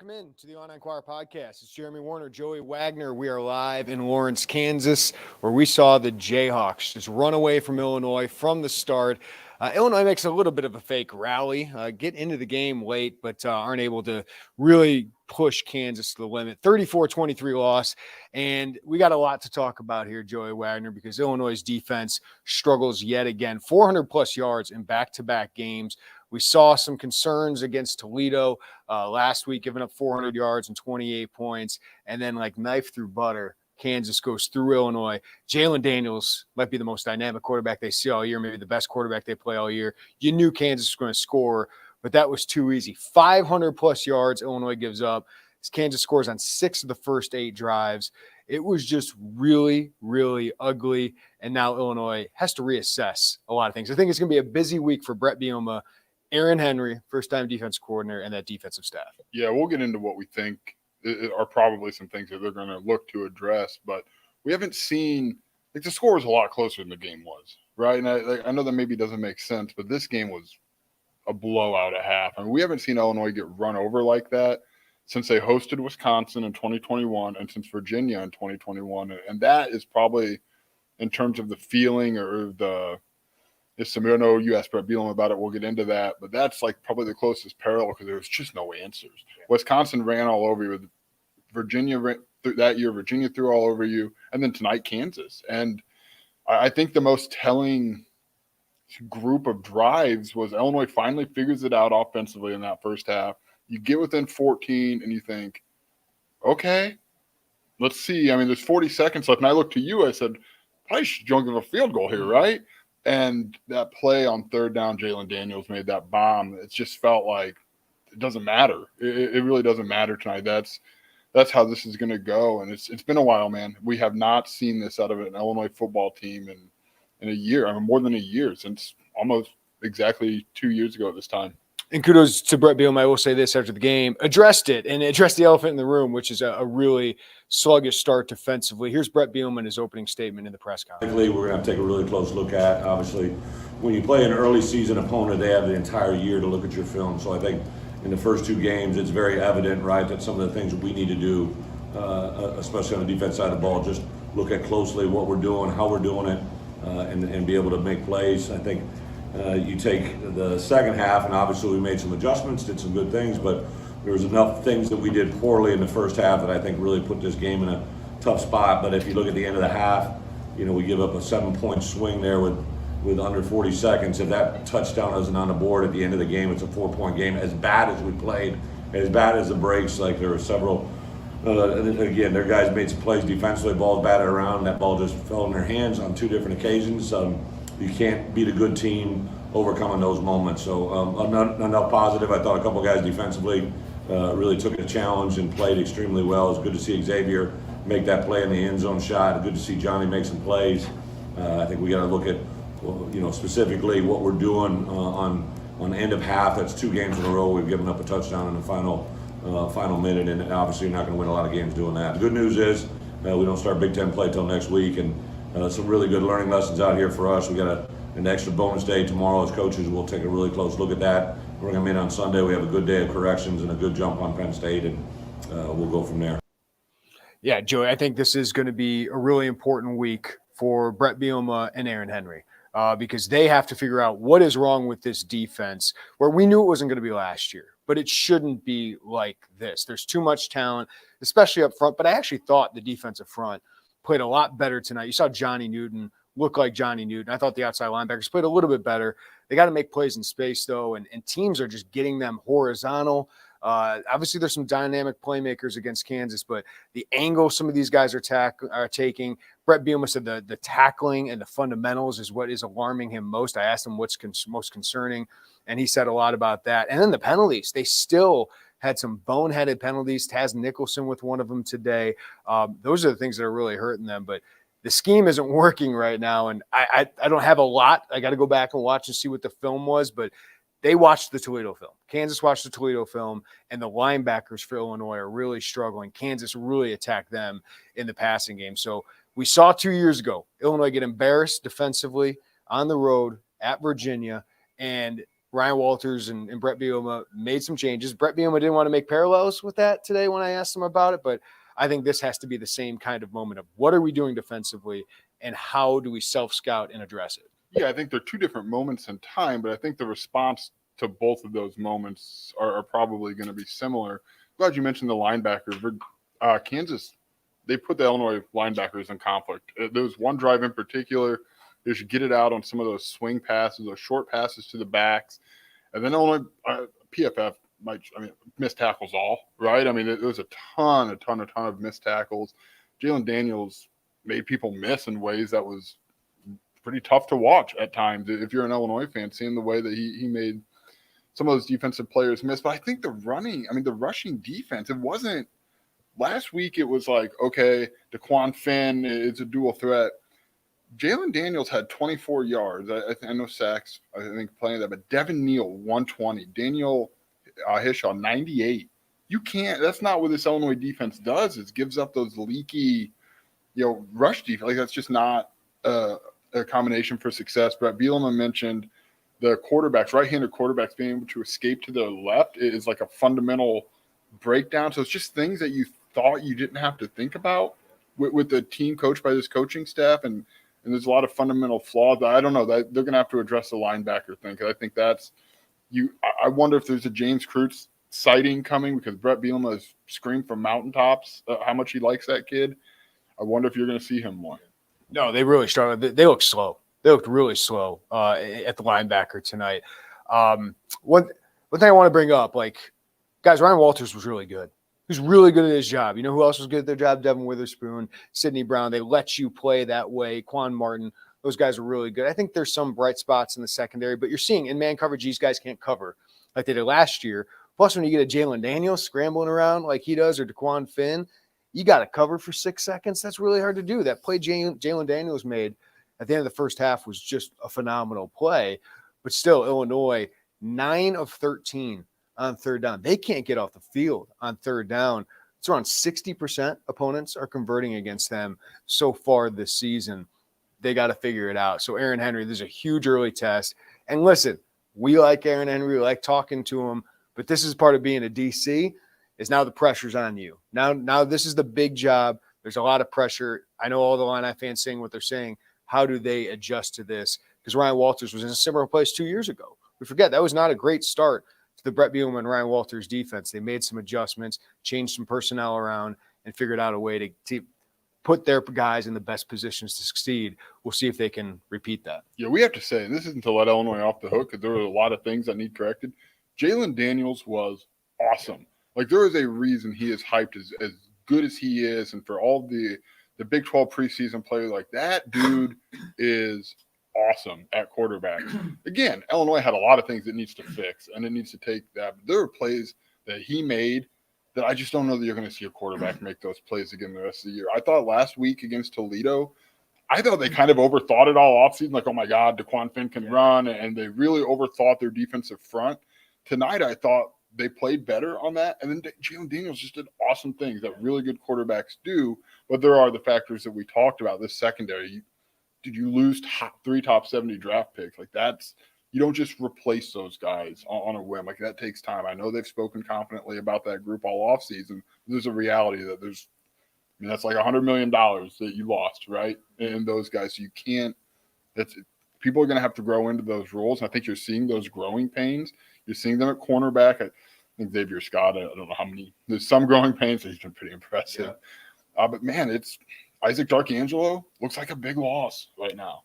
Welcome in to the Inquirer podcast. It's Jeremy Werner, Joey Wagner. We are live in Lawrence, Kansas, where we saw the Jayhawks just run away from Illinois from the start. Illinois makes a little bit of a fake rally, get into the game late, but aren't able to really push Kansas to the limit. 34-23 loss, and we got a lot to talk about here, Joey Wagner, because Illinois' defense struggles yet again. 400-plus yards in back-to-back games. We saw some concerns against Toledo last week, giving up 400 yards and 28 points, and then like knife through butter, Kansas goes through Illinois. Jalen Daniels might be the most dynamic quarterback they see all year, maybe the best quarterback they play all year. You knew Kansas was going to score, but that was too easy. 500-plus yards Illinois gives up. Kansas scores on 6 of the first 8 drives. It was just really, really ugly, and now Illinois has to reassess a lot of things. I think it's going to be a busy week for Brett Bielema, Aaron Henry, first-time defense coordinator, and that defensive staff. Yeah, we'll get into what we think are probably some things that they're going to look to address, but we haven't seen – like the score was a lot closer than the game was, right? And I know that maybe doesn't make sense, but this game was a blowout at half. I mean, we haven't seen Illinois get run over like that since they hosted Wisconsin in 2021 and since Virginia in 2021. And that is probably, in terms of the feeling or the – I know you asked Brett Bielema about it. We'll get into that. But that's like probably the closest parallel because there was just no answers. Wisconsin ran all over you. Virginia that year, Virginia threw all over you. And then tonight, Kansas. And I think the most telling group of drives was Illinois finally figures it out offensively in that first half. You get within 14 and you think, okay, let's see. I mean, there's 40 seconds left. And I looked to you. I said, probably should give a field goal here, right? And that play on third down, Jalen Daniels made that bomb. It just felt like it doesn't matter. It really doesn't matter tonight. That's how this is going to go. And it's been a while, man. We have not seen this out of an Illinois football team in a year. I mean, more than a year, since almost exactly 2 years ago at this time. And kudos to Brett Bielema. I will say this after the game, addressed it and addressed the elephant in the room, which is a really sluggish start defensively. Here's Brett Bielema in his opening statement in the press conference. We're going to have to take a really close look at. Obviously, when you play an early season opponent, they have the entire year to look at your film. So I think in the first 2 games, it's very evident, right, that some of the things we need to do, especially on the defense side of the ball, just look at closely what we're doing, how we're doing it, and be able to make plays. I think you take the second half, and obviously we made some adjustments, did some good things, but there was enough things that we did poorly in the first half that I think really put this game in a tough spot. But if you look at the end of the half, we give up a 7-point swing there with under 40 seconds. If that touchdown isn't on the board at the end of the game, it's a 4-point game. As bad as we played, as bad as the breaks, like there were several, again, their guys made some plays defensively, balls batted around, that ball just fell in their hands on 2 different occasions. You can't beat a good team overcoming those moments. So enough positive. I thought a couple guys defensively really took a challenge and played extremely well. It's good to see Xavier make that play in the end zone shot. Good to see Johnny make some plays. I think we got to look at, specifically what we're doing on the end of half. That's 2 games in a row. We've given up a touchdown in the final minute, and obviously you're not going to win a lot of games doing that. The good news is we don't start Big Ten play till next week, and some really good learning lessons out here for us. We got an extra bonus day tomorrow as coaches. We'll take a really close look at that. We're going to meet on Sunday. We have a good day of corrections and a good jump on Penn State, and we'll go from there. Yeah, Joey, I think this is going to be a really important week for Brett Bielema and Aaron Henry because they have to figure out what is wrong with this defense, where we knew it wasn't going to be last year, but it shouldn't be like this. There's too much talent, especially up front, but I actually thought the defensive front played a lot better tonight. You saw Johnny Newton look like Johnny Newton. I thought the outside linebackers played a little bit better. They got to make plays in space, though, and teams are just getting them horizontal. Obviously, there's some dynamic playmakers against Kansas, but the angle some of these guys are taking, Brett Bielema said the tackling and the fundamentals is what is alarming him most. I asked him what's most concerning, and he said a lot about that. And then the penalties, they still had some boneheaded penalties. Taz Nicholson with one of them today. Those are the things that are really hurting them, but the scheme isn't working right now, and I don't have a lot. I got to go back and watch and see what the film was, but they watched the Toledo film. Kansas watched the Toledo film, and the linebackers for Illinois are really struggling. Kansas really attacked them in the passing game. So we saw 2 years ago Illinois get embarrassed defensively on the road at Virginia, and Ryan Walters and Brett Bielema made some changes. Brett Bielema didn't want to make parallels with that today when I asked him about it, but I think this has to be the same kind of moment of what are we doing defensively and how do we self-scout and address it? Yeah, I think they're two different moments in time, but I think the response to both of those moments are probably going to be similar. Glad you mentioned the linebackers. Kansas, they put the Illinois linebackers in conflict. There was one drive in particular. They should get it out on some of those swing passes, those short passes to the backs. And then Illinois, PFF missed tackles all, right? I mean, there was a ton of missed tackles. Jalen Daniels made people miss in ways that was pretty tough to watch at times. If you're an Illinois fan, seeing the way that he made some of those defensive players miss. But I think the rushing defense, it wasn't – last week it was like, okay, DeQuan Finn, it's a dual threat. Jalen Daniels had 24 yards. I know sacks, I think, plenty of that. But Devin Neal, 120. Daniel Hishaw, 98. You can't – that's not what this Illinois defense does. It gives up those leaky, rush defense. Like, that's just not a combination for success. Brett Bielema mentioned the quarterbacks, right-handed quarterbacks being able to escape to their left is like a fundamental breakdown. So it's just things that you thought you didn't have to think about with the team coached by this coaching staff, and there's a lot of fundamental flaws. I don't know that they're going to have to address the linebacker thing, because I think that's you. I wonder if there's a James Cruz sighting coming, because Brett Bielema has screamed from mountaintops how much he likes that kid. I wonder if you're going to see him more. No, they really struggled. They looked slow. They looked really slow at the linebacker tonight. One thing I want to bring up, guys, Ryan Walters was really good. He was really good at his job. You know who else was good at their job? Devin Witherspoon, Sidney Brown. They let you play that way. Quan Martin, those guys were really good. I think there's some bright spots in the secondary, but you're seeing in man coverage, these guys can't cover like they did last year. Plus, when you get a Jalen Daniels scrambling around like he does, or DeQuan Finn, you got to cover for 6 seconds. That's really hard to do. That play Jalen Daniels made at the end of the first half was just a phenomenal play. But still, Illinois, 9 of 13 on third down. They can't get off the field on third down. It's around 60% opponents are converting against them so far this season. They got to figure it out. So Aaron Henry, this is a huge early test. And listen, we like Aaron Henry. We like talking to him. But this is part of being a DC, is now the pressure's on you. Now this is the big job. There's a lot of pressure. I know all the Illini fans saying what they're saying. How do they adjust to this? Because Ryan Walters was in a similar place 2 years ago. We forget that was not a great start to the Brett Bielema and Ryan Walters defense. They made some adjustments, changed some personnel around, and figured out a way to put their guys in the best positions to succeed. We'll see if they can repeat that. Yeah, we have to say, and this isn't to let Illinois off the hook, because there were a lot of things that need corrected. Jalen Daniels was awesome. Like, there is a reason he is hyped as good as he is, and for all the Big 12 preseason players, like, that dude is awesome at quarterback. Again, Illinois had a lot of things it needs to fix, and it needs to take that. But there are plays that he made that I just don't know that you're going to see a quarterback make those plays again the rest of the year. I thought last week against Toledo, I thought they kind of overthought it all offseason, like, oh, my God, DeQuan Finn can run, and they really overthought their defensive front. Tonight, I thought they played better on that. And then Jalen Daniels just did awesome things that really good quarterbacks do. But there are the factors that we talked about. This secondary, did you lose 3 top 70 draft picks? Like, that's – you don't just replace those guys on a whim. Like, that takes time. I know they've spoken confidently about that group all offseason. There's a reality that there's – I mean, that's like $100 million that you lost, right? And those guys, so you can't – that's people are going to have to grow into those roles. And I think you're seeing those growing pains. You're seeing them at cornerback. I think Xavier Scott, I don't know how many. There's some growing pains. He's been pretty impressive. Yeah. But, man, it's Isaac D'Arcangelo looks like a big loss right now.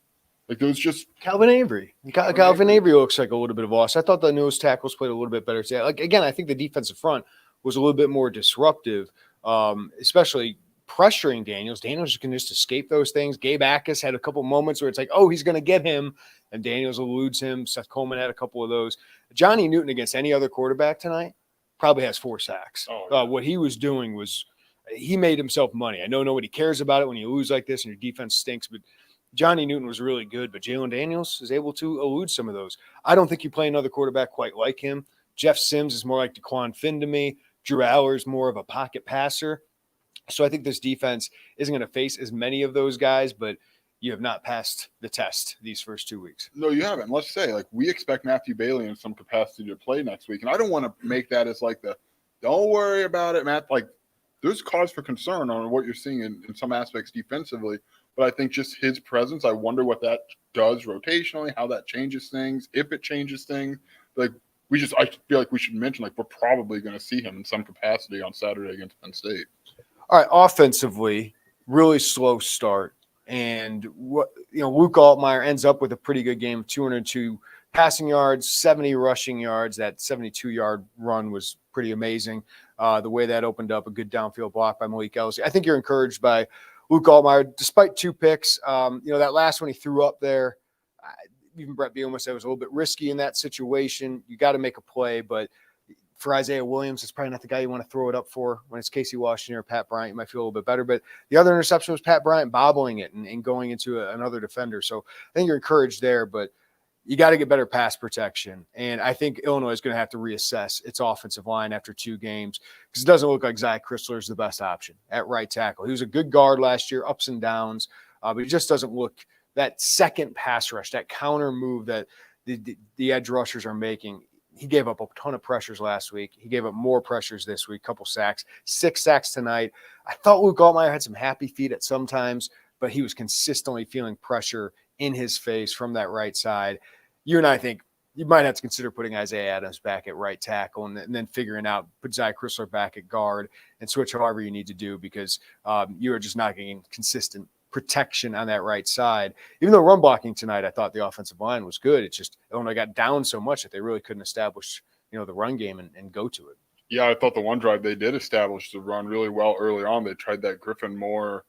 Like, there's just – Calvin Avery. Calvin Avery looks like a little bit of a loss. I thought the nose tackles played a little bit better today. Like, again, I think the defensive front was a little bit more disruptive, especially pressuring Daniels. Daniels can just escape those things. Gabe Akis had a couple moments where it's like, oh, he's going to get him, and Daniels eludes him. Seth Coleman had a couple of those. Johnny Newton against any other quarterback tonight probably has 4 sacks. Oh, yeah. What he was doing was he made himself money. I know nobody cares about it when you lose like this and your defense stinks, but Johnny Newton was really good. But Jalen Daniels is able to elude some of those. I don't think you play another quarterback quite like him. Jeff Sims is more like DeQuan Finn to me. Drew Aller is more of a pocket passer. So I think this defense isn't going to face as many of those guys, but you have not passed the test these first 2 weeks. No, you haven't. Let's say, like, we expect Matthew Bailey in some capacity to play next week. And I don't want to make that as like don't worry about it, Matt. Like, there's cause for concern on what you're seeing in some aspects defensively. But I think just his presence, I wonder what that does rotationally, how that changes things, if it changes things. Like, I feel like we should mention, like, we're probably going to see him in some capacity on Saturday against Penn State. All right, offensively, really slow start. And Luke Altmaier ends up with a pretty good game, 202 passing yards, 70 rushing yards. That 72-yard run was pretty amazing. The way that opened up, a good downfield block by Malik Ellis. I think you're encouraged by Luke Altmaier, despite 2 picks. That last one he threw up there, even Brett Bielema said it was a little bit risky in that situation. You got to make a play, but for Isaiah Williams, it's probably not the guy you want to throw it up for. When it's Casey Washington or Pat Bryant, you might feel a little bit better. But the other interception was Pat Bryant bobbling it and going into another defender. So I think you're encouraged there, but you got to get better pass protection. And I think Illinois is going to have to reassess its offensive line after 2 games because it doesn't look like Zach Chrysler is the best option at right tackle. He was a good guard last year, ups and downs, but he just doesn't look that second pass rush, that counter move that the edge rushers are making. He gave up a ton of pressures last week. He gave up more pressures this week, couple sacks, 6 sacks tonight. I thought Luke Altmaier had some happy feet at some times, but he was consistently feeling pressure in his face from that right side. You and I think you might have to consider putting Isaiah Adams back at right tackle and then figuring out, put Zach Chrysler back at guard and switch however you need to do because you are just not getting consistent protection on that right side. Even though run blocking tonight, I thought the offensive line was good. It's just Illinois got down so much that they really couldn't establish, the run game and go to it. Yeah, I thought the one drive they did establish the run really well early on. They tried that Griffin Moore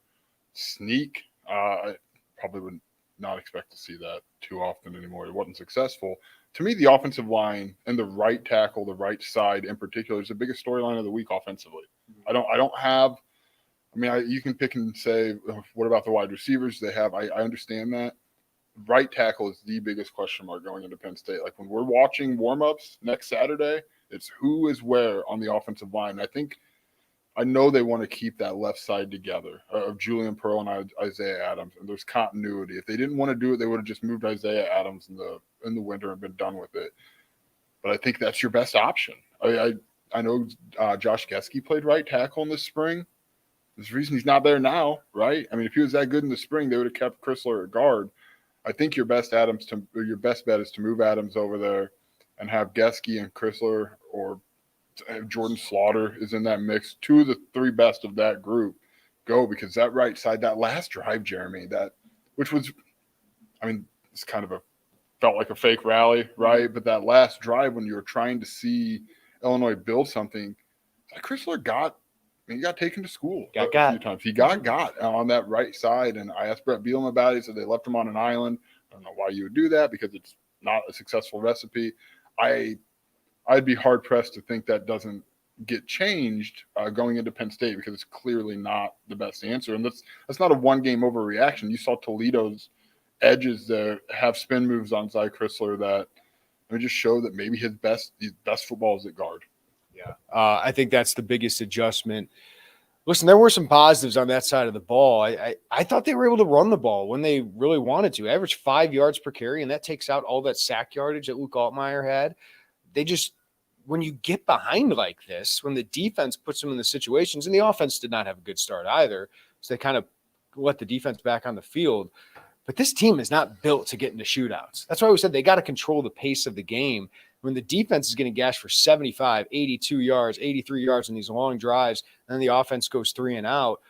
sneak. I probably would not expect to see that too often anymore. It wasn't successful. To me, the offensive line and the right tackle, the right side in particular, is the biggest storyline of the week offensively. I don't have. I mean, you can pick and say, what about the wide receivers they have? I understand that. Right tackle is the biggest question mark going into Penn State. Like when we're watching warm-ups next Saturday, it's who is where on the offensive line. I know they want to keep that left side together of Julian Pearl and Isaiah Adams, and there's continuity. If they didn't want to do it, they would have just moved Isaiah Adams in the winter and been done with it. But I think that's your best option. I know Josh Geske played right tackle in the spring. There's a reason he's not there now, right? I mean, if he was that good in the spring, they would have kept Chrysler at guard. I think your best bet is to move Adams over there and have Geske and Chrysler or Jordan Slaughter is in that mix. 2 of the 3 best of that group go because that right side, that last drive, Jeremy, which was, I mean, it's kind of felt like a fake rally, right? But that last drive when you were trying to see Illinois build something, Chrysler he got taken to school a few times. He got on that right side, and I asked Brett Bielema about it. He said they left him on an island. I don't know why you would do that because it's not a successful recipe. I'd be hard-pressed to think that doesn't get changed going into Penn State because it's clearly not the best answer. And that's not a one-game overreaction. You saw Toledo's edges there have spin moves on Zy Chrysler that just show that maybe his best football is at guard. Yeah, I think that's the biggest adjustment. Listen, there were some positives on that side of the ball. I thought they were able to run the ball when they really wanted to. Average 5 yards per carry, and that takes out all that sack yardage that Luke Altmaier had. When you get behind like this, when the defense puts them in the situations, and the offense did not have a good start either, so they kind of let the defense back on the field. But this team is not built to get into shootouts. That's why we said they got to control the pace of the game. When the defense is getting gashed for 75, 82 yards, 83 yards in these long drives, and then the offense goes 3 and out,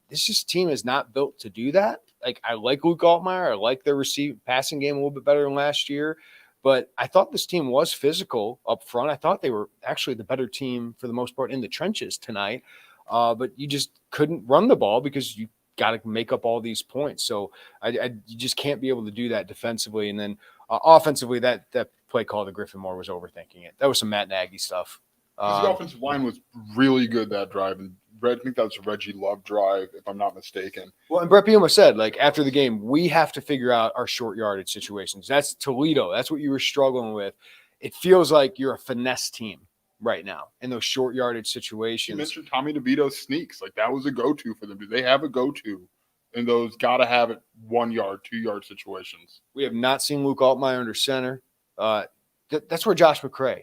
this team is not built to do that. Like, I like Luke Altmaier. I like their passing game a little bit better than last year. But I thought this team was physical up front. I thought they were actually the better team for the most part in the trenches tonight. But you just couldn't run the ball because you got to make up all these points. So you just can't be able to do that defensively. And then offensively, that play call to Griffin Moore was overthinking it. That was some Matt Nagy stuff. The offensive line was really good that drive. And I think that was a Reggie Love drive, if I'm not mistaken. Well, and Brett Bielema said, after the game, we have to figure out our short yardage situations. That's Toledo. That's what you were struggling with. It feels like you're a finesse team right now in those short yardage situations. You mentioned Tommy DeVito's sneaks. That was a go-to for them. Do they have a go-to in those gotta have it 1 yard, 2 yard situations. We have not seen Luke Altmaier under center. That's where Josh McCray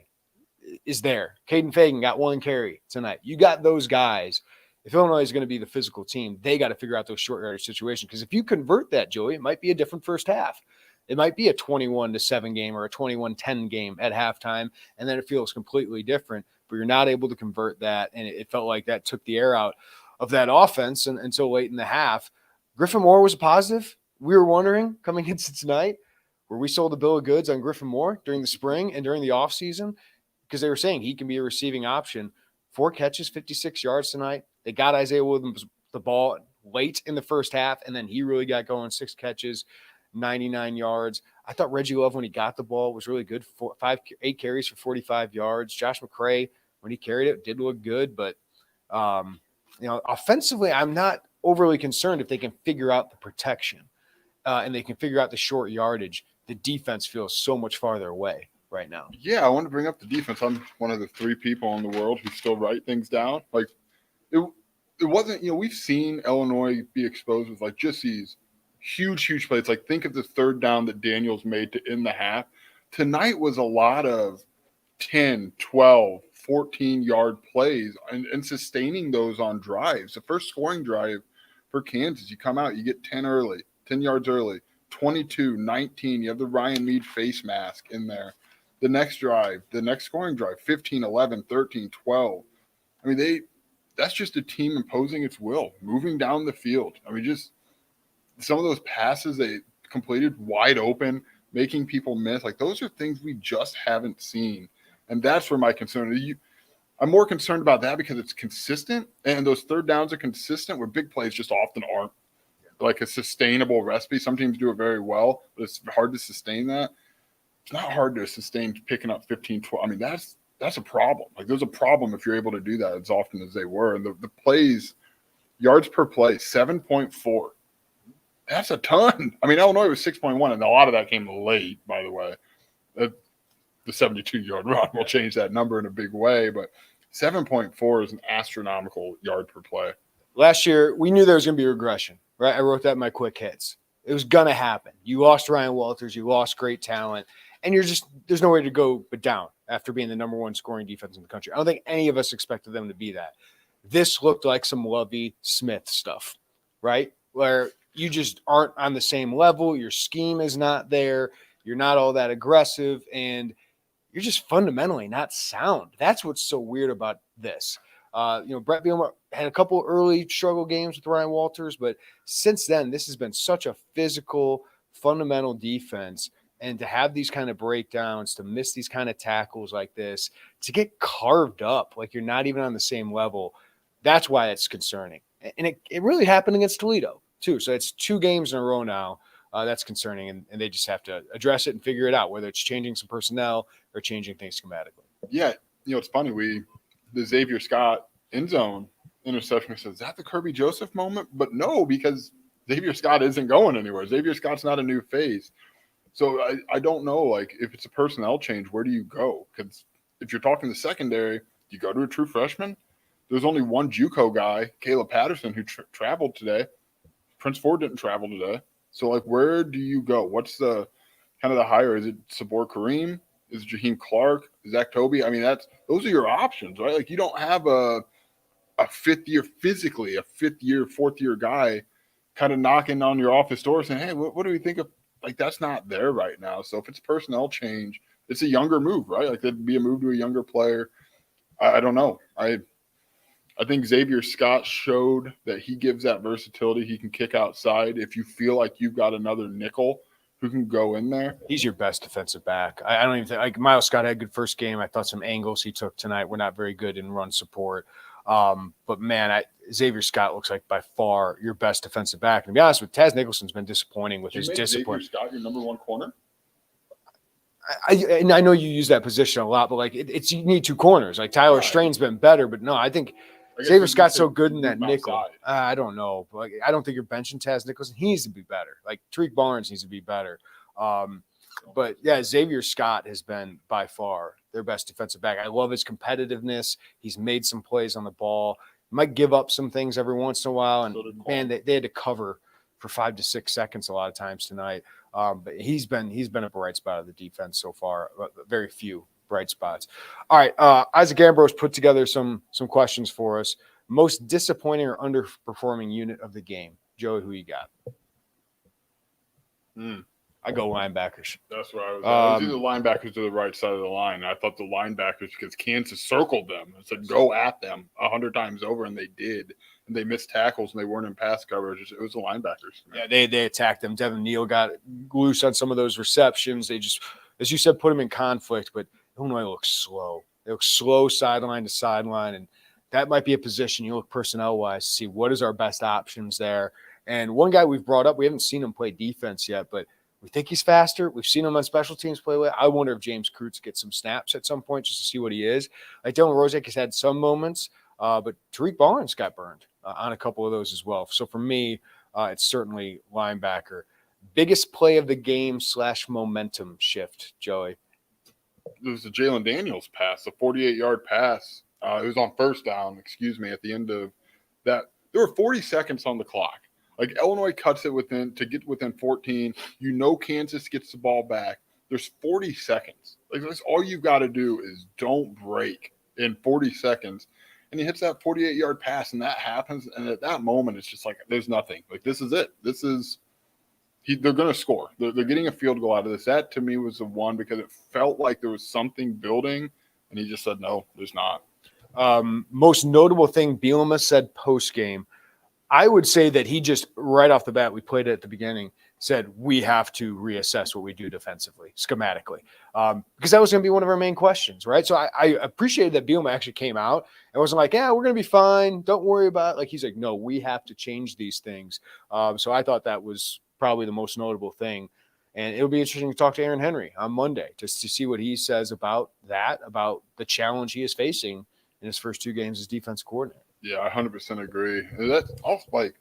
is there. Caden Fagan got 1 carry tonight. You got those guys. If Illinois is going to be the physical team, they got to figure out those short yardage situations. Because if you convert that, Joey, it might be a different first half. It might be a 21-7 game or a 21-10 game at halftime, and then it feels completely different. But you're not able to convert that, and it felt like that took the air out of that offense until late in the half. Griffin Moore was a positive. We were wondering coming into tonight, where we sold the bill of goods on Griffin Moore during the spring and during the offseason, because they were saying he can be a receiving option. 4 catches, 56 yards tonight. They got Isaiah Williams the ball late in the first half, and then he really got going. 6 catches, 99 yards. I thought Reggie Love, when he got the ball, was really good. 8 carries for 45 yards. Josh McCray, when he carried it, did look good. But, offensively, I'm not overly concerned if they can figure out the protection and they can figure out the short yardage. The defense feels so much farther away right now. Yeah, I want to bring up the defense. I'm one of the 3 people in the world who still write things down. Like, it wasn't, we've seen Illinois be exposed with like just these huge plays. Like, think of the 3rd down that Daniels made to end the half. Tonight was a lot of 10, 12, 14-yard plays and sustaining those on drives. The first scoring drive for Kansas, you come out, you get 10 yards early, 22, 19. You have the Ryan Mead face mask in there. The next drive, the next scoring drive, 15, 11, 13, 12. I mean, that's just a team imposing its will, moving down the field. I mean, just some of those passes they completed wide open, making people miss. Like, those are things we just haven't seen. And that's where my concern is. I'm more concerned about that because it's consistent, and those 3rd downs are consistent where big plays just often aren't like a sustainable recipe. Some teams do it very well, but it's hard to sustain that. It's not hard to sustain picking up 15, 12. I mean, that's a problem. Like, there's a problem if you're able to do that as often as they were. And the plays, yards per play, 7.4. That's a ton. I mean, Illinois was 6.1, and a lot of that came late, by the way. The 72-yard run will change that number in a big way, but 7.4 is an astronomical yard per play. Last year, we knew there was going to be regression, right? I wrote that in my quick hits. It was going to happen. You lost Ryan Walters. You lost great talent. And there's nowhere to go but down after being the number 1 scoring defense in the country. I don't think any of us expected them to be that. This looked like some Lovie Smith stuff, right? Where you just aren't on the same level. Your scheme is not there. You're not all that aggressive. And you're just fundamentally not sound. That's what's so weird about this. Brett Bielema had a couple early struggle games with Ryan Walters, but since then, this has been such a physical, fundamental defense. And to have these kind of breakdowns, to miss these kind of tackles like this, to get carved up like you're not even on the same level, that's why it's concerning. And it really happened against Toledo, too. So it's 2 games in a row now. That's concerning, and they just have to address it and figure it out, whether it's changing some personnel or changing things schematically. Yeah, it's funny. The Xavier Scott end zone interception says, is that the Kirby Joseph moment? But no, because Xavier Scott isn't going anywhere. Xavier Scott's not a new face. So I don't know, like, if it's a personnel change, where do you go? Because if you're talking the secondary, do you go to a true freshman? There's only one JUCO guy, Caleb Patterson, who traveled today. Prince Ford didn't travel today. So, like, where do you go? What's the kind of the hire? Is it Sabor Kareem? Is it Jaheim Clark? Zach Toby? I mean, those are your options, right? Like, you don't have a fifth year, physically, a fifth year, fourth year guy kind of knocking on your office door saying, hey, what do we think of? Like, that's not there right now. So if it's personnel change, it's a younger move, right? Like, that'd be a move to a younger player. I don't know. I think Xavier Scott showed that he gives that versatility. He can kick outside. If you feel like you've got another nickel who can go in there. He's your best defensive back. I don't even think – like, Miles Scott had a good first game. I thought some angles he took tonight were not very good in run support. But, man, Xavier Scott looks like by far your best defensive back. And to be honest with you, Taz Nicholson's been disappointing with his discipline. Xavier Scott your number one corner? I know you use that position a lot, but, like, it's you need 2 corners. Like, Tyler Strain's been better, but, no, I think – Xavier Scott's so good in that nickel. I don't know. Like, I don't think you're benching Taz Nicholson. He needs to be better. Like, Tariq Barnes needs to be better. But, yeah, Xavier Scott has been by far their best defensive back. I love his competitiveness. He's made some plays on the ball. Might give up some things every once in a while. And, man, they had to cover for 5 to 6 seconds a lot of times tonight. But he's been a bright spot of the defense so far. Very few bright spots. All right, Isaac Ambrose put together some questions for us. Most disappointing or underperforming unit of the game. Joey, who you got? I go linebackers. That's where I was either linebackers to the right side of the line. I thought the linebackers, because Kansas circled them and said, go at them 100 times over, and they did. And they missed tackles, and they weren't in pass coverage. It was the linebackers. Man. Yeah, they attacked them. Devin Neal got loose on some of those receptions. They just, as you said, put them in conflict. But Illinois looks slow. They look slow sideline to sideline, and that might be a position you look personnel-wise to see what is our best options there. And one guy we've brought up, we haven't seen him play defense yet, but we think he's faster. We've seen him on special teams play well. I wonder if James Krutz gets some snaps at some point just to see what he is. Like Dylan Rozak has had some moments, but Tariq Barnes got burned on a couple of those as well. So for me, it's certainly linebacker. Biggest play of the game / momentum shift, Joey? It was the Jalen Daniels pass, a 48-yard pass. It was on first down, at the end of that. There were 40 seconds on the clock. Like, Illinois cuts it to get within 14. Kansas gets the ball back. There's 40 seconds. Like, that's all you've got to do is don't break in 40 seconds. And he hits that 48-yard pass, and that happens. And at that moment, it's just like, there's nothing. Like, this is it. They're going to score. They're getting a field goal out of this. That, to me, was the one because it felt like there was something building. And he just said, no, there's not. Most notable thing Bielema said post-game, I would say that he just right off the bat, we played it at the beginning, said we have to reassess what we do defensively, schematically, because that was going to be one of our main questions, right? So I appreciated that Bielema actually came out and wasn't like, yeah, we're going to be fine. Don't worry about it. Like, he's like, no, we have to change these things. So I thought that was probably the most notable thing. And it'll be interesting to talk to Aaron Henry on Monday just to see what he says about that, about the challenge he is facing in his first 2 games as defense coordinator. Yeah, I 100% agree. That's also like,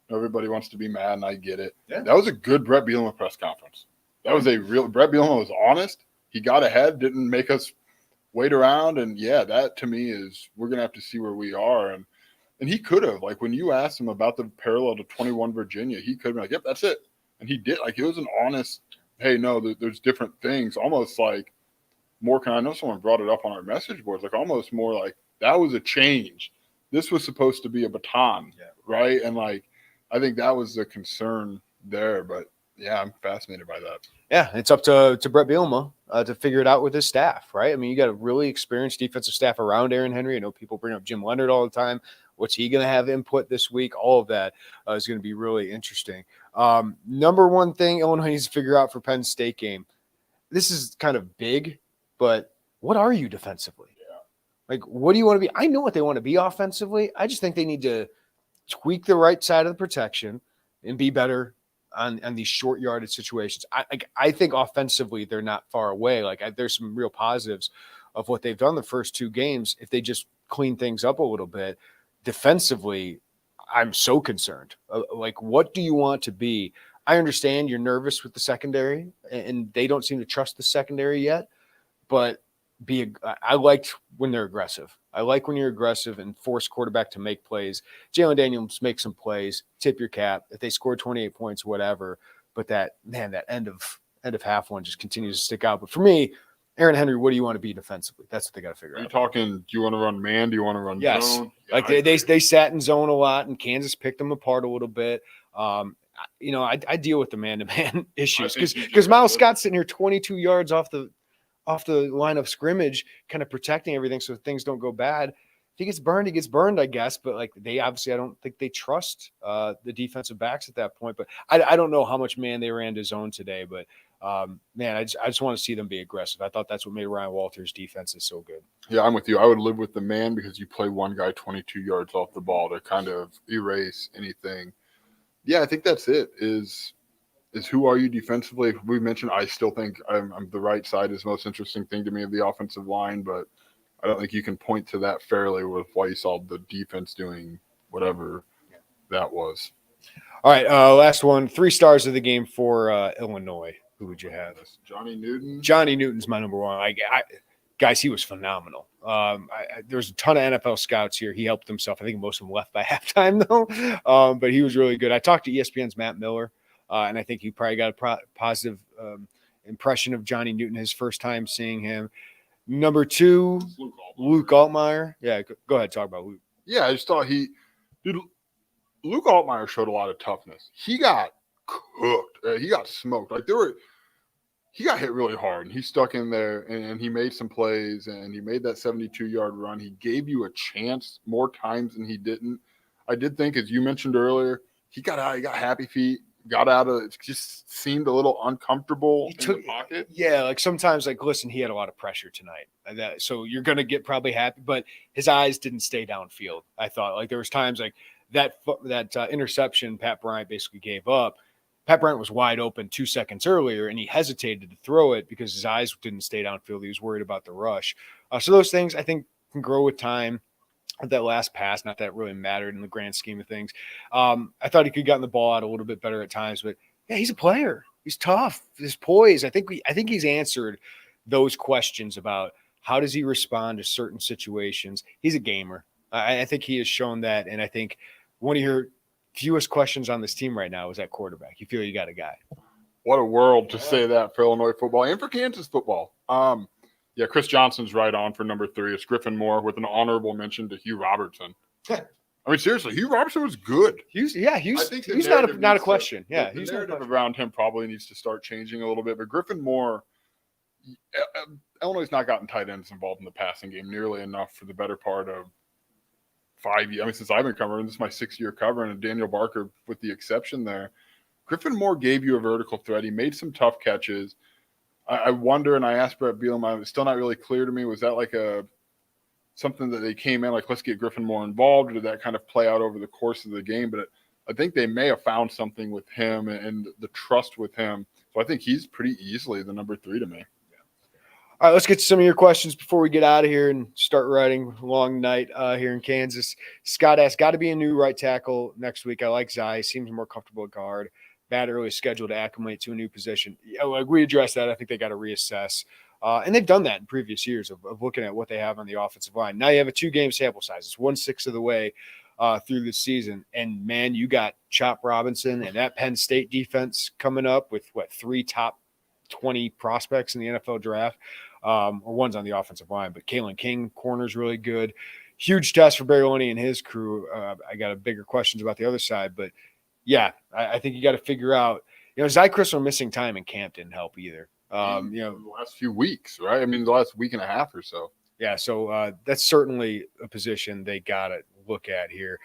everybody wants to be mad, and I get it. Yeah. That was a good Brett Bielema press conference. That was Brett Bielema was honest. He got ahead, didn't make us wait around. And yeah, that to me is, we're going to have to see where we are. And he could have, like, when you asked him about the parallel to 21 Virginia, he could have been like, yep, that's it. And he did. Like, it was an honest, hey, no, there's different things. Almost like more, I know someone brought it up on our message boards, like almost more like that was a change. This was supposed to be a baton, right? And like, I think that was the concern there. But yeah, I'm fascinated by that. Yeah, it's up to Brett Bielema to figure it out with his staff, right? I mean, you got a really experienced defensive staff around Aaron Henry. I know people bring up Jim Leonard all the time. What's he going to have input this week? All of that is going to be really interesting. Number one thing Illinois needs to figure out for Penn State game. This is kind of big, but what are you defensively? Like, what do you want to be? I know what they want to be offensively. I just think they need to tweak the right side of the protection and be better on these short yardage situations. I think offensively they're not far away. Like, there's some real positives of what they've done the first 2 games. If they just clean things up a little bit defensively, I'm so concerned. Like, what do you want to be? I understand you're nervous with the secondary, and they don't seem to trust the secondary yet, but I liked when they're aggressive. I like when you're aggressive and force quarterback to make plays. Jalen Daniels makes some plays, tip your cap. If they score 28 points, whatever. But that end of half one just continues to stick out. But for me, Aaron Henry, what do you want to be defensively? That's what they got to figure out. Are you talking, do you want to run man? Do you want to run zone? Yeah, like they sat in zone a lot, and Kansas picked them apart a little bit. I deal with the man-to-man issues because Miles Scott's sitting here 22 yards off the line of scrimmage, kind of protecting everything so things don't go bad. If he gets burned, I guess. But like, they obviously, I don't think they trust the defensive backs at that point. But I don't know how much man they ran to zone today. But man, I just want to see them be aggressive. I thought that's what made Ryan Walters' defense is so good. Yeah, I'm with you. I would live with the man because you play one guy 22 yards off the ball to kind of erase anything. Yeah, I think that's it. Is who are you defensively? We mentioned I still think I'm the right side is the most interesting thing to me of the offensive line, but I don't think you can point to that fairly with why you saw the defense doing whatever that was. All right, last one. 3 stars of the game for Illinois. Who would you have? Johnny Newton. Johnny Newton's my number one. guys, he was phenomenal. There's a ton of NFL scouts here. He helped himself. I think most of them left by halftime, though. But he was really good. I talked to ESPN's Matt Miller, and I think he probably got a positive impression of Johnny Newton his first time seeing him. Number 2, Luke Altmaier. Yeah, go ahead. Talk about Luke. Yeah, I just thought Luke Altmaier showed a lot of toughness. He got cooked. He got smoked. He got hit really hard, and he stuck in there, and he made some plays, and he made that 72-yard run. He gave you a chance more times than he didn't. I did think, as you mentioned earlier, he got out. He got happy feet. Got out of it. Just seemed a little uncomfortable in the pocket. Yeah, like sometimes, like, listen, he had a lot of pressure tonight. So you're going to get probably happy, but his eyes didn't stay downfield. I thought, like, there was times like that interception Pat Bryant basically gave up. Pat Bryant was wide open 2 seconds earlier, and he hesitated to throw it because his eyes didn't stay downfield. He was worried about the rush. So those things, I think, can grow with time. That last pass, not that it really mattered in the grand scheme of things. I thought he could have gotten the ball out a little bit better at times, but yeah, he's a player. He's tough. His poise. I think he's answered those questions about how does he respond to certain situations. He's a gamer. I think he has shown that, and I think one of your fewest questions on this team right now is at quarterback. You feel you got a guy. What a world to say that for Illinois football and for Kansas football. Yeah, Chris Johnson's right on for number 3. It's Griffin Moore with an honorable mention to Hugh Robertson. I mean, seriously, Hugh Robertson was good. He's not a question. The narrative around him probably needs to start changing a little bit. But Griffin Moore, Illinois' not gotten tight ends involved in the passing game nearly enough for the better part of 5 years. I mean, since I've been covering, this is my 6th year covering, and Daniel Barker with the exception there. Griffin Moore gave you a vertical threat. He made some tough catches. I wonder, and I asked Brett Bielema, it's still not really clear to me, was that like something that they came in like, let's get Griffin Moore involved, or did that kind of play out over the course of the game? But I think they may have found something with him and the trust with him. So I think he's pretty easily the number 3 to me. All right, let's get to some of your questions before we get out of here and start writing a long night here in Kansas. Scott asked, got to be a new right tackle next week. I like Zai. Seems more comfortable at guard. Bad early schedule to acclimate to a new position. Yeah, like we addressed that. I think they got to reassess. And they've done that in previous years of looking at what they have on the offensive line. Now you have a 2-game sample size. It's 1/6 of the way through the season. And, man, you got Chop Robinson and that Penn State defense coming up with, 3 top 20 prospects in the NFL draft. Or one's on the offensive line. But Kalen King, corner's really good. Huge test for Barry Loney and his crew. I got a bigger questions about the other side. But, yeah, I think you got to figure out. Zy Crisler missing time in camp didn't help either. The last few weeks, right? I mean, the last week and a half or so. Yeah, so that's certainly a position they got to look at here.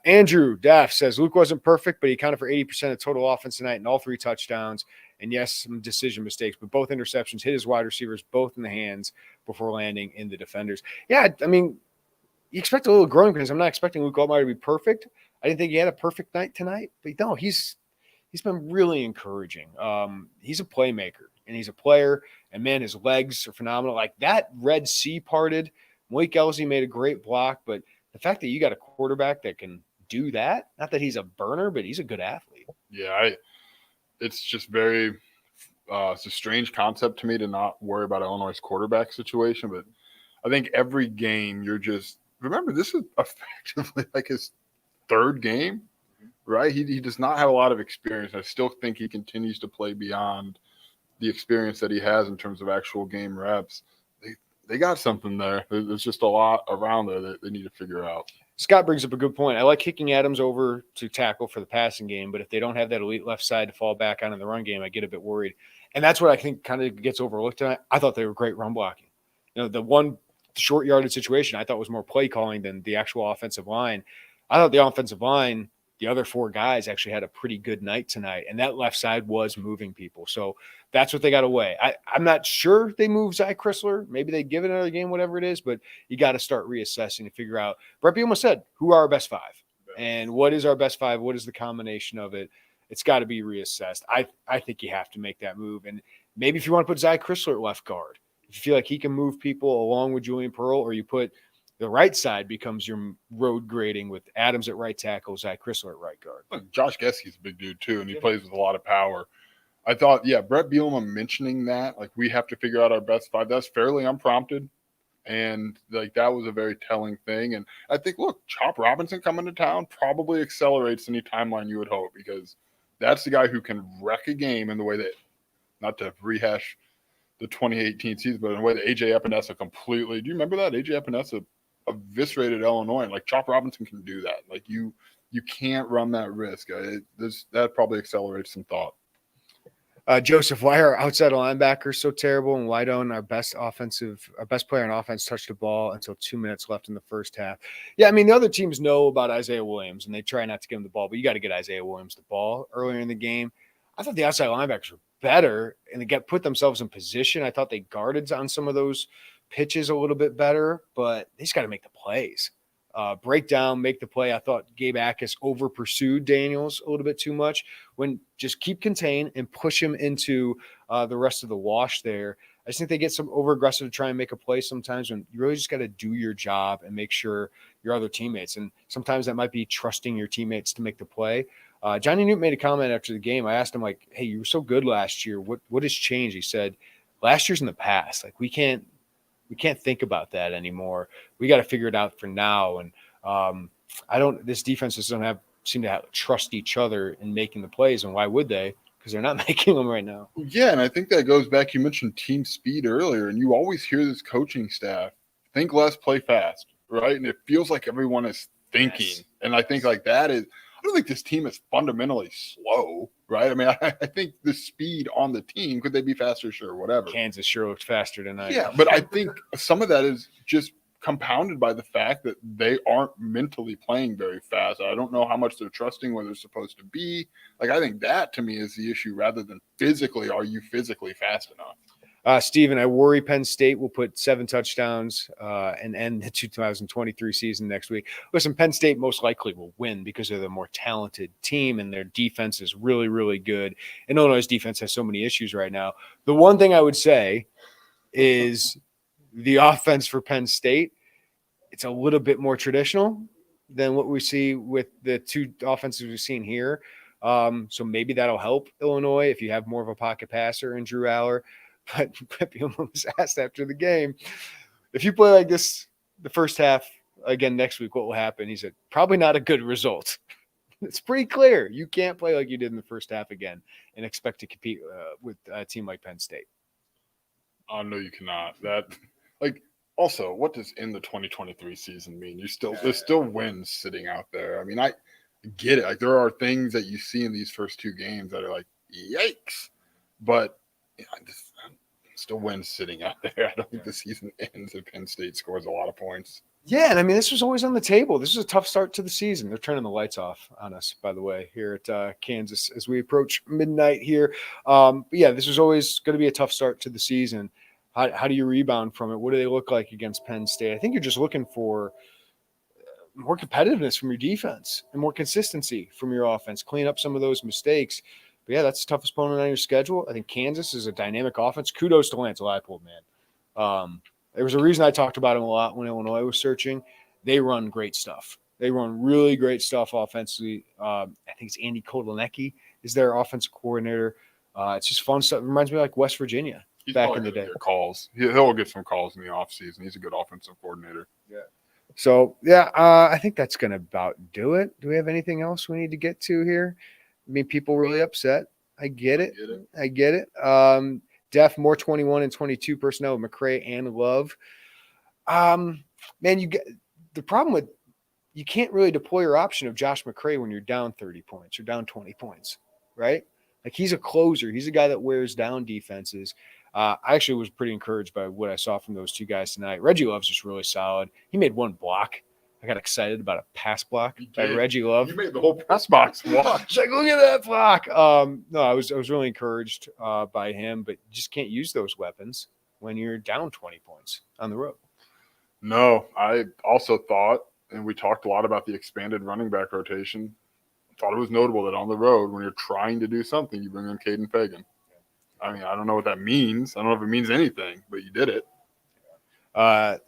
Andrew Daff says, Luke wasn't perfect, but he accounted for 80% of total offense tonight and all 3 touchdowns. And, yes, some decision mistakes, but both interceptions hit his wide receivers both in the hands before landing in the defenders. Yeah, I mean, you expect a little growing pains. I'm not expecting Luke Altmaier to be perfect. I didn't think he had a perfect night tonight, but no, he's been really encouraging. He's a playmaker, and he's a player, and, man, his legs are phenomenal. Like that Red Sea parted. Malik Elzy made a great block, but the fact that you got a quarterback that can do that, not that he's a burner, but he's a good athlete. Yeah, it's just very it's a strange concept to me to not worry about Illinois' quarterback situation, but I think every game you're just – remember, this is effectively like his 3rd game. Right, he does not have a lot of experience. I still think he continues to play beyond the experience that he has in terms of actual game reps. They got something there. There's just a lot around there that they need to figure out. Scott brings up a good point. I like kicking Adams over to tackle for the passing game, but if they don't have that elite left side to fall back on in the run game, I get a bit worried. And that's what I think kind of gets overlooked tonight. I thought they were great run blocking. The one short yardage situation I thought was more play calling than the actual offensive line. I thought the offensive line, the other 4 guys actually had a pretty good night tonight, and that left side was moving people. So that's what they got away. I'm not sure they move Zy Crisler. Maybe they give it another game, whatever it is, but you got to start reassessing and figure out. Brett Bielema said, who are our best 5? And what is our best 5? What is the combination of it? It's got to be reassessed. I think you have to make that move. And maybe if you want to put Zy Crisler at left guard, if you feel like he can move people along with Julian Pearl, or you put – the right side becomes your road grading with Adams at right tackle, Zy Crisler at right guard. Josh Geske's a big dude too, and he plays with a lot of power. I thought, yeah, Brett Bielema mentioning that, like, we have to figure out our best five. That's fairly unprompted. And, like, that was a very telling thing. And I think, look, Chop Robinson coming to town probably accelerates any timeline you would hope, because that's the guy who can wreck a game in the way that, not to rehash the 2018 season, but in the way that AJ Epinesa completely – do you remember that? AJ Epinesa eviscerated Illinois. And, like, Chop Robinson can do that. Like, you can't run that risk. That probably accelerates some thought. Joseph, why are outside linebackers so terrible, and why don't our best player on offense touch the ball until 2 minutes left in the first half? Yeah, I mean, the other teams know about Isaiah Williams, and they try not to give him the ball, but you got to get Isaiah Williams the ball earlier in the game. I thought the outside linebackers were better, and they put themselves in position. I thought they guarded on some of those pitches a little bit better, but they just got to make the plays. Break down, make the play. I thought Gabe Akis over pursued Daniels a little bit too much. When just keep contained and push him into the rest of the wash there. I just think they get some over aggressive to try and make a play sometimes, when you really just got to do your job and make sure your other teammates. And sometimes that might be trusting your teammates to make the play. Johnny Newton made a comment after the game. I asked him, like, hey, you were so good last year. What has changed? He said, last year's in the past. Like, we can't think about that anymore. We got to figure it out for now. And this defense doesn't seem to trust each other in making the plays. And why would they? Because they're not making them right now. Yeah, and I think that goes back. You mentioned team speed earlier, and you always hear this coaching staff think less, play fast, right? And it feels like everyone is thinking. Yes. And I think like that is – I don't think this team is fundamentally slow, right? I mean, I think the speed on the team, could they be faster? Sure, whatever. Kansas sure looked faster tonight. Yeah, but I think some of that is just compounded by the fact that they aren't mentally playing very fast. I don't know how much they're trusting where they're supposed to be. Like, I think that, to me, is the issue, rather than physically, are you physically fast enough? Steven, I worry Penn State will put 7 touchdowns and end the 2023 season next week. Listen, Penn State most likely will win because they're the more talented team, and their defense is really, really good. And Illinois' defense has so many issues right now. The one thing I would say is the offense for Penn State, it's a little bit more traditional than what we see with the two offenses we've seen here. So maybe that'll help Illinois if you have more of a pocket passer in Drew Aller. But Bielema was asked after the game, if you play like this the first half again next week, what will happen? He said, probably not a good result. It's pretty clear. You can't play like you did in the first half again and expect to compete with a team like Penn State. Oh, no, you cannot. Also, what does in the 2023 season mean? There's still wins sitting out there. I mean, I get it. Like, there are things that you see in these first two games that are like, yikes. But still wins sitting out there. I don't think the season ends if Penn State scores a lot of points. Yeah, and I mean, this was always on the table. This is a tough start to the season. They're turning the lights off on us, by the way, here at Kansas as we approach midnight here. But yeah, this was always going to be a tough start to the season. How do you rebound from it? What do they look like against Penn State? I think you're just looking for more competitiveness from your defense and more consistency from your offense. Clean up some of those mistakes. But yeah, that's the toughest opponent on your schedule. I think Kansas is a dynamic offense. Kudos to Lance Leipold, man. There was a reason I talked about him a lot when Illinois was searching. They run great stuff. They run really great stuff offensively. I think it's Andy Kotelnicki is their offensive coordinator. It's just fun stuff. It reminds me of like West Virginia back in the day. Calls. He'll get some calls in the offseason. He's a good offensive coordinator. Yeah. So, yeah, I think that's going to about do it. Do we have anything else we need to get to here? I mean, people really upset. I get it. Def, more 21 and 22 personnel with McCray and Love. Man, you get the problem with you can't really deploy your option of Josh McCray when you're down 30 points or down 20 points, right? Like, he's a closer. He's a guy that wears down defenses. I actually was pretty encouraged by what I saw from those two guys tonight. Reggie Love's just really solid. He made one block. I got excited about a pass block by Reggie Love. You made the whole press box watch. Like, look at that block. No, I was really encouraged by him, but you just can't use those weapons when you're down 20 points on the road. No, I also thought, and we talked a lot about the expanded running back rotation, thought it was notable that on the road, when you're trying to do something, you bring in Caden Fagan. I mean, I don't know what that means. I don't know if it means anything, but you did it.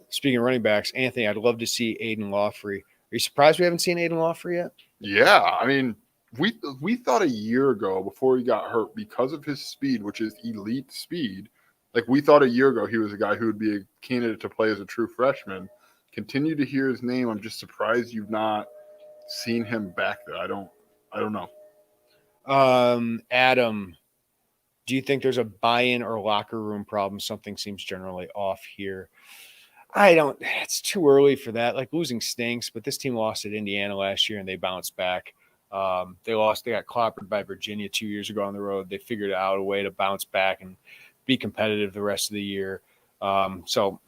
Speaking of running backs, Anthony, I'd love to see Aiden Lawfrey. Are you surprised we haven't seen Aiden Lawfrey yet? Yeah, I mean, we thought a year ago before he got hurt, because of his speed, which is elite speed, like we thought a year ago he was a guy who would be a candidate to play as a true freshman. Continue to hear his name. I'm just surprised you've not seen him back there. I don't know. Adam, do you think there's a buy-in or locker room problem? Something seems generally off here. It's too early for that. Like, losing stinks, but this team lost at Indiana last year and they bounced back. They got clobbered by Virginia 2 years ago on the road. They figured out a way to bounce back and be competitive the rest of the year. So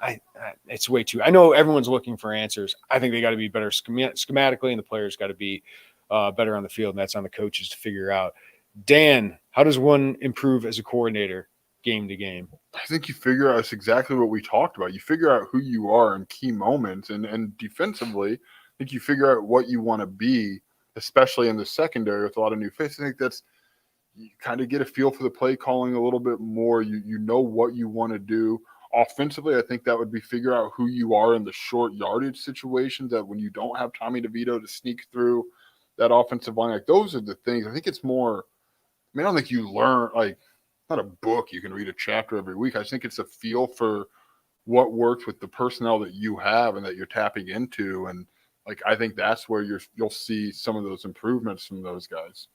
it's way too. I know everyone's looking for answers. I think they got to be better schematically, and the players got to be better on the field, and that's on the coaches to figure out. Dan, how does one improve as a coordinator game to game? I think you figure out, it's exactly what we talked about. You figure out who you are in key moments, and defensively, I think you figure out what you want to be, especially in the secondary with a lot of new faces. I think that's, you kind of get a feel for the play calling a little bit more. You know what you want to do. Offensively, I think that would be figure out who you are in the short yardage situations, that when you don't have Tommy DeVito to sneak through that offensive line, like those are the things. I think it's more, I don't think you learn, like, not a book you can read a chapter every week. I think it's a feel for what works with the personnel that you have and that you're tapping into. And like, I think that's where you'll see some of those improvements from those guys.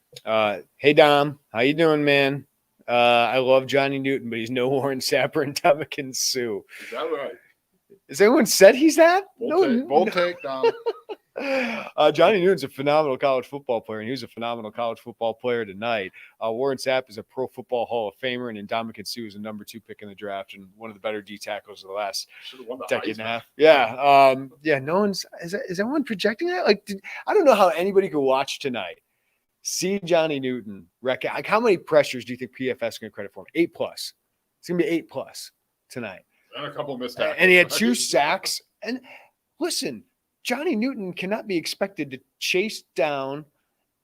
Hey Dom, how you doing, man? I love Johnny Newton, but he's no Warren Sapp and Dominican Sue. Is that right? Has anyone said he's that? Bold take, Dom. Johnny Newton's a phenomenal college football player, and he was a phenomenal college football player tonight. Warren Sapp is a Pro Football Hall of Famer, and Ndamukong Suh is a number 2 pick in the draft and one of the better D tackles of the last decade and a half. Yeah. No one's is anyone projecting that? Like, I don't know how anybody could watch tonight, see Johnny Newton. Like, how many pressures do you think PFF is going to credit for him? 8+. It's going to be 8+ tonight. And a couple of missed tackles. And he had 2 sacks. And listen, Johnny Newton cannot be expected to chase down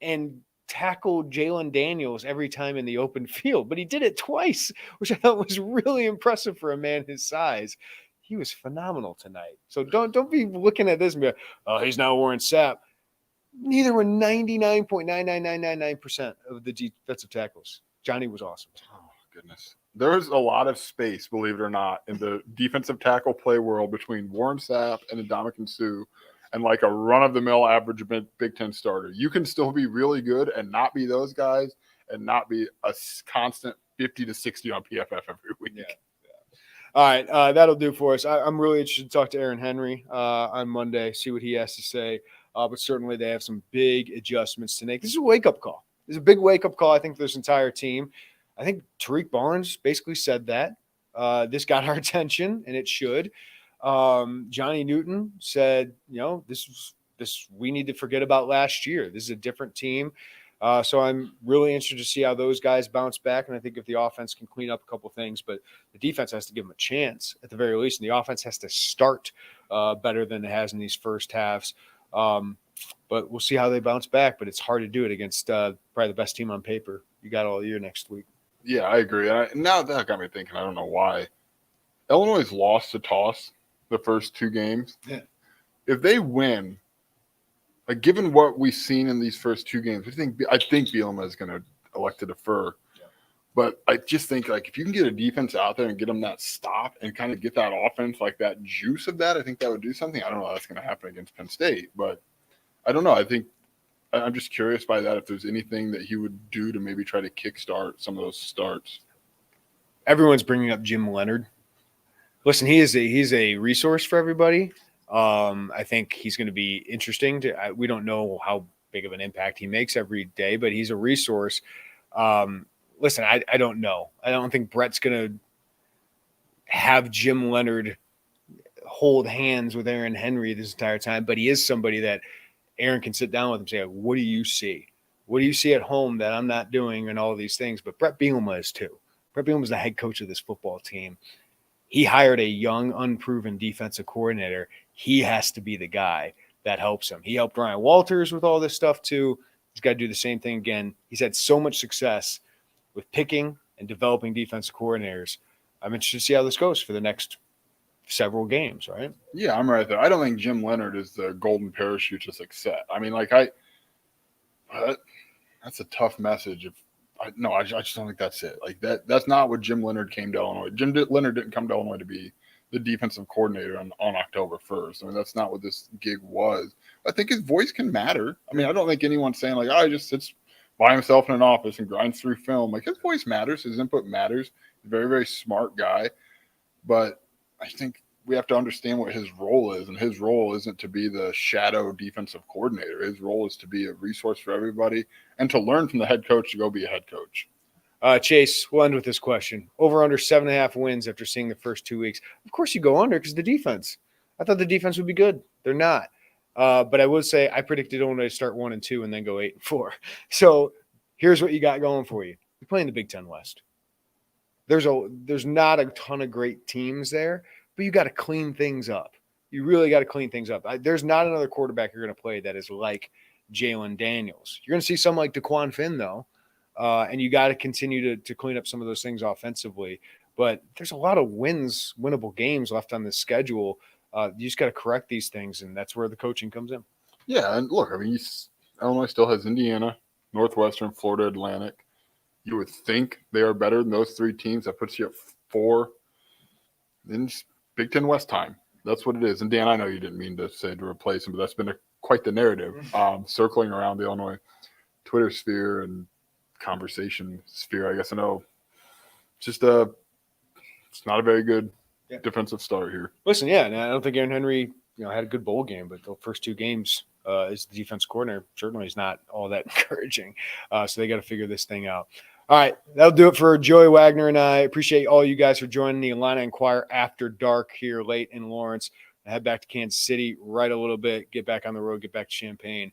and tackle Jalen Daniels every time in the open field, but he did it twice, which I thought was really impressive for a man his size. He was phenomenal tonight. So don't be looking at this and be like, oh, he's now Warren Sapp. Neither were 99.99999% of the defensive tackles. Johnny was awesome. Oh, goodness. There's a lot of space, believe it or not, in the defensive tackle play world between Warren Sapp and Ndamukong Suh and like a run-of-the-mill average Big Ten starter. You can still be really good and not be those guys and not be a constant 50 to 60 on PFF every week. Yeah. All right, that'll do for us. I'm really interested to talk to Aaron Henry on Monday, see what he has to say. But certainly they have some big adjustments to make. This is a wake-up call. This is a big wake-up call, I think, for this entire team. I think Tariq Barnes basically said that. This got our attention, and it should. Johnny Newton said, this we need to forget about last year. This is a different team. So I'm really interested to see how those guys bounce back. And I think if the offense can clean up a couple things, but the defense has to give them a chance at the very least. And the offense has to start better than it has in these first halves. But we'll see how they bounce back. But it's hard to do it against probably the best team on paper you got all year next week. Yeah, I agree. Now that got me thinking, I don't know why. Illinois lost to toss the first 2 games. Yeah. If they win, like given what we've seen in these first 2 games, I think Bielema is going to elect to defer. Yeah. But I just think like if you can get a defense out there and get them that stop and kind of get that offense, like that juice of that, I think that would do something. I don't know how that's going to happen against Penn State, but I don't know. I think I'm just curious by that if there's anything that he would do to maybe try to kickstart some of those starts. Everyone's bringing up Jim Leonard. Listen, he's a resource for everybody. I think he's going to be interesting. We don't know how big of an impact he makes every day, but he's a resource. Listen, I don't know. I don't think Brett's going to have Jim Leonard hold hands with Aaron Henry this entire time, but he is somebody that Aaron can sit down with and say, what do you see? What do you see at home that I'm not doing and all of these things? But Brett Bielema is too. Brett Bielema is the head coach of this football team. He hired a young, unproven defensive coordinator. He has to be the guy that helps him. He helped Ryan Walters with all this stuff too. He's got to do the same thing again. He's had so much success with picking and developing defensive coordinators. I'm interested to see how this goes for the next several games, right? Yeah, I'm right there. I don't think Jim Leonard is the golden parachute to success. I mean, like I that's a tough message. I just don't think that's it. Like that's not what Jim Leonhard came to Illinois. Jim Leonhard didn't come to Illinois to be the defensive coordinator on October 1st. I mean, that's not what this gig was. I think his voice can matter. I mean, I don't think anyone's saying like, oh, he just sits by himself in an office and grinds through film. Like his voice matters. His input matters. He's a very, very smart guy. But I think we have to understand what his role is. And his role isn't to be the shadow defensive coordinator. His role is to be a resource for everybody and to learn from the head coach to go be a head coach. Chase, we'll end with this question. Over under 7.5 wins after seeing the first 2 weeks. Of course you go under because the defense. I thought the defense would be good. They're not. But I would say I predicted Illinois to start 1-2 and then go 8-4. So here's what you got going for you. You're playing the Big Ten West. There's not a ton of great teams there, but you got to clean things up. You really got to clean things up. There's not another quarterback you're going to play that is like Jalen Daniels. You're going to see someone like DeQuan Finn, though. And you got to continue to clean up some of those things offensively. But there's a lot of winnable games left on this schedule. You just got to correct these things, and that's where the coaching comes in. Yeah, and look, I mean, Illinois still has Indiana, Northwestern, Florida Atlantic. You would think they are better than those 3 teams. That puts you at 4. Then Big Ten West time. That's what it is. And Dan, I know you didn't mean to say to replace him, but that's been quite the narrative circling around the Illinois Twitter sphere and conversation sphere. I guess I know. It's not a very good defensive start here. Listen, yeah, and I don't think Aaron Henry, had a good bowl game, but the first 2 games as the defense coordinator certainly is not all that encouraging. So they got to figure this thing out. All right, that'll do it for Joey Wagner and I. Appreciate all you guys for joining the Illini Inquirer After Dark here late in Lawrence. I head back to Kansas City, write a little bit, get back on the road, get back to Champaign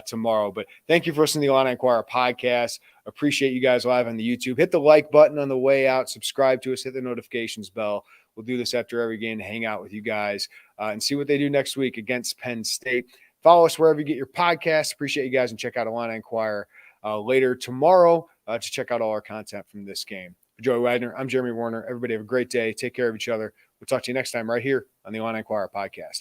tomorrow. But thank you for listening to the Illini Inquirer podcast. Appreciate you guys live on the YouTube. Hit the like button on the way out. Subscribe to us. Hit the notifications bell. We'll do this after every game to hang out with you guys and see what they do next week against Penn State. Follow us wherever you get your podcasts. Appreciate you guys, and check out Illini Inquirer later tomorrow to check out all our content from this game. For Joey Wagner, I'm Jeremy Werner. Everybody have a great day. Take care of each other. We'll talk to you next time right here on the Illini Inquirer podcast.